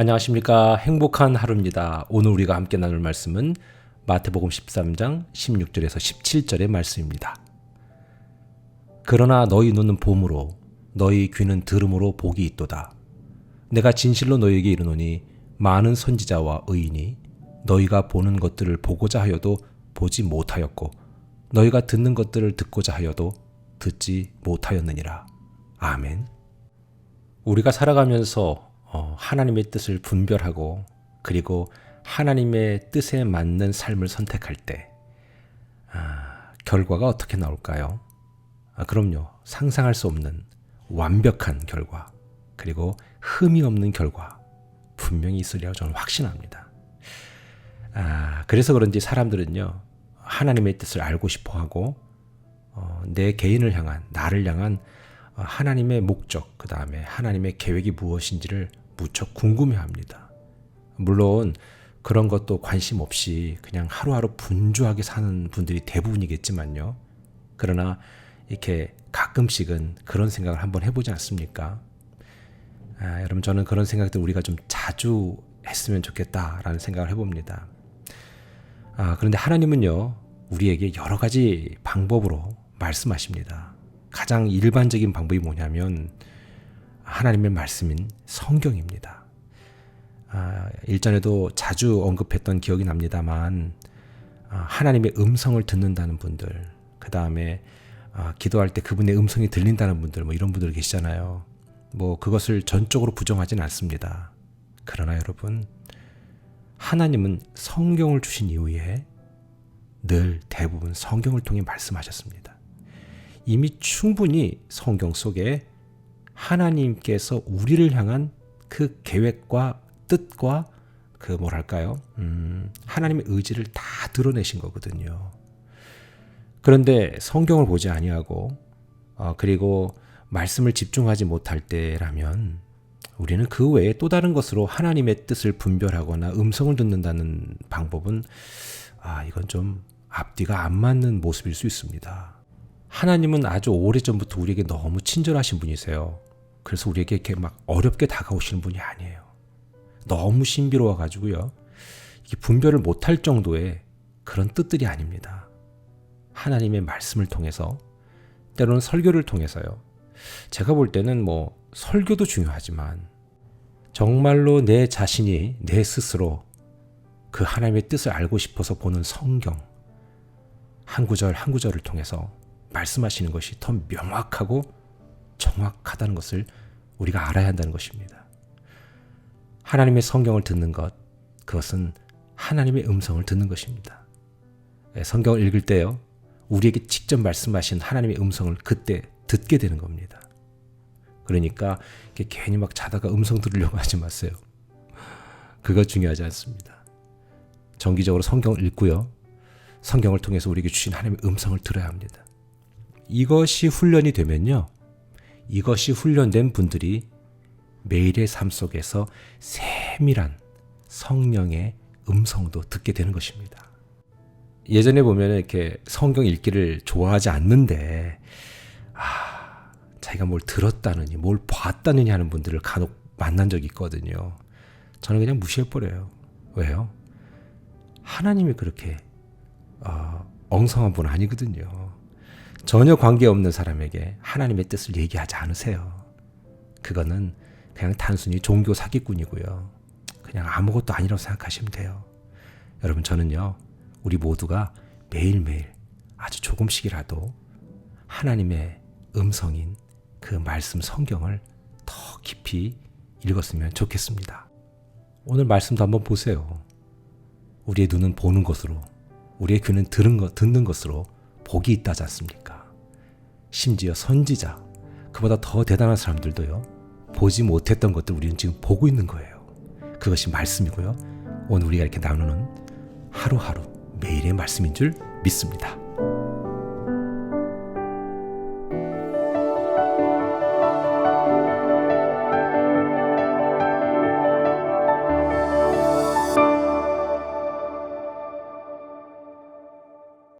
안녕하십니까. 행복한 하루입니다. 오늘 우리가 함께 나눌 말씀은 마태복음 13장 16절에서 17절의 말씀입니다. 그러나 너희 눈은 봄으로 너희 귀는 들음으로 복이 있도다. 내가 진실로 너희에게 이르노니 많은 선지자와 의인이 너희가 보는 것들을 보고자 하여도 보지 못하였고 너희가 듣는 것들을 듣고자 하여도 듣지 못하였느니라. 아멘. 우리가 살아가면서 하나님의 뜻을 분별하고 그리고 하나님의 뜻에 맞는 삶을 선택할 때 결과가 어떻게 나올까요? 그럼요. 상상할 수 없는 완벽한 결과 그리고 흠이 없는 결과 분명히 있으리라고 저는 확신합니다. 그래서 그런지 사람들은요. 하나님의 뜻을 알고 싶어하고 내 개인을 향한 나를 향한 하나님의 목적, 그 다음에 하나님의 계획이 무엇인지를 무척 궁금해합니다. 물론 그런 것도 관심 없이 그냥 하루하루 분주하게 사는 분들이 대부분이겠지만요. 그러나 이렇게 가끔씩은 그런 생각을 한번 해보지 않습니까? 여러분 저는 그런 생각들 우리가 좀 자주 했으면 좋겠다라는 생각을 해봅니다. 그런데 하나님은요. 우리에게 여러 가지 방법으로 말씀하십니다. 가장 일반적인 방법이 뭐냐면 하나님의 말씀인 성경입니다. 일전에도 자주 언급했던 기억이 납니다만 하나님의 음성을 듣는다는 분들, 그 다음에 기도할 때 그분의 음성이 들린다는 분들, 이런 분들 계시잖아요. 그것을 전적으로 부정하진 않습니다. 그러나 여러분, 하나님은 성경을 주신 이후에 늘 대부분 성경을 통해 말씀하셨습니다. 이미 충분히 성경 속에 하나님께서 우리를 향한 그 계획과 뜻과 하나님의 의지를 다 드러내신 거거든요. 그런데 성경을 보지 아니하고 그리고 말씀을 집중하지 못할 때라면 우리는 그 외에 또 다른 것으로 하나님의 뜻을 분별하거나 음성을 듣는다는 방법은 이건 좀 앞뒤가 안 맞는 모습일 수 있습니다. 하나님은 아주 오래전부터 우리에게 너무 친절하신 분이세요. 그래서 우리에게 이렇게 막 어렵게 다가오시는 분이 아니에요. 너무 신비로워가지고요. 이게 분별을 못할 정도의 그런 뜻들이 아닙니다. 하나님의 말씀을 통해서 때로는 설교를 통해서요. 제가 볼 때는 설교도 중요하지만 정말로 내 자신이 내 스스로 그 하나님의 뜻을 알고 싶어서 보는 성경 한 구절 한 구절을 통해서 말씀하시는 것이 더 명확하고 정확하다는 것을 우리가 알아야 한다는 것입니다. 하나님의 성경을 듣는 것, 그것은 하나님의 음성을 듣는 것입니다. 성경을 읽을 때요, 우리에게 직접 말씀하신 하나님의 음성을 그때 듣게 되는 겁니다. 그러니까 괜히 자다가 음성 들으려고 하지 마세요. 그거 중요하지 않습니다. 정기적으로 성경을 읽고요, 성경을 통해서 우리에게 주신 하나님의 음성을 들어야 합니다. 이것이 훈련이 되면요. 이것이 훈련된 분들이 매일의 삶 속에서 세밀한 성령의 음성도 듣게 되는 것입니다. 예전에 보면 이렇게 성경 읽기를 좋아하지 않는데 자기가 뭘 들었다느니 뭘 봤다느니 하는 분들을 간혹 만난 적이 있거든요. 저는 그냥 무시해버려요. 왜요? 하나님이 그렇게 엉성한 분 아니거든요. 전혀 관계없는 사람에게 하나님의 뜻을 얘기하지 않으세요. 그거는 그냥 단순히 종교 사기꾼이고요. 그냥 아무것도 아니라고 생각하시면 돼요. 여러분 저는요. 우리 모두가 매일매일 아주 조금씩이라도 하나님의 음성인 그 말씀 성경을 더 깊이 읽었으면 좋겠습니다. 오늘 말씀도 한번 보세요. 우리의 눈은 보는 것으로 우리의 귀는 듣는 것으로 복이 있다지 않습니까? 심지어 선지자, 그보다 더 대단한 사람들도요. 보지 못했던 것들 우리는 지금 보고 있는 거예요. 그것이 말씀이고요. 오늘 우리가 이렇게 나누는 하루하루 매일의 말씀인 줄 믿습니다.